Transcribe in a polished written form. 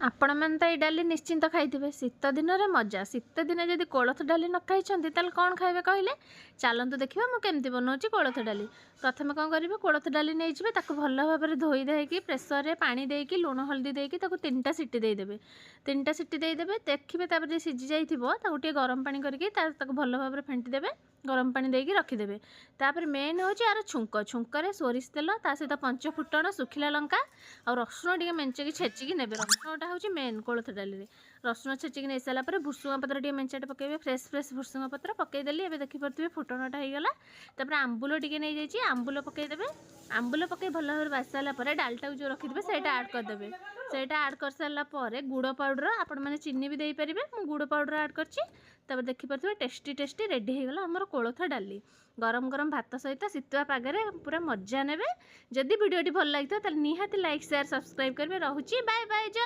आपण मैंने तो ये डाली निश्चिंत खाइथिबे शीत दिन रे मजा शीत दिन जदि कोलथ डाली न खाइछंती ताल कौन खाइबे कहले चलतु देखिबा मु केमती बनाउची कोलथ डाली। प्रथमे कौन करिवे कोलथ डाली नहीं जिबे ताको भल भाबरे धोई देकी प्रेसर रे पानी देकी लूण हल्दी देकी ताको 3टा सिटी दे देबे 3टा सिटी दे देबे देखिबे तापर सिझी जाइथिबो ताको टे गरम पानी करके ताको भल भाबरे फेंटी देबे गरम पानी देकी रखिदेबे। तापर मेन होची यार छुंक छुंकरे सोरिष तेल ता सहित 5 फुटण सुखिला लंका और रसुण टे मेंचे छेचिकी नेबे रसुणटा होची मेन कोलथ डाली रे रसुण छेचिकी नहीं सारा पर भुसुंगा पत्र टे मेंचेटे पकेबे फ्रेश फ्रेश भुसुंगा पत्र पकई देली एबे देखि परथिबे फुटणटा हो गला। तापर आंबुल टे नहीं जाइए आंबुल पकई देबे आंबुल पकई भल भाबरे बास सारा पर डालटा जो रखिदेबे सेटा ऐड कर देबे सेटा ऐड कर सारा पर गुड़ पाउडर आपण माने चीनी भी दे परिबे मु गुड़ पाउडर ऐड करछि। तापर देखि परथिबे टेस्टी टेस्टी रेडी हो गला हमर कोलथ डाली गरम गरम भात सहित शीतुआ पागरे पूरा मजा नेबे। जदि वीडियोटी भल लागितो ताले निहाती लाइक शेयर सब्सक्राइब करबे। रहुछि बाय बाय।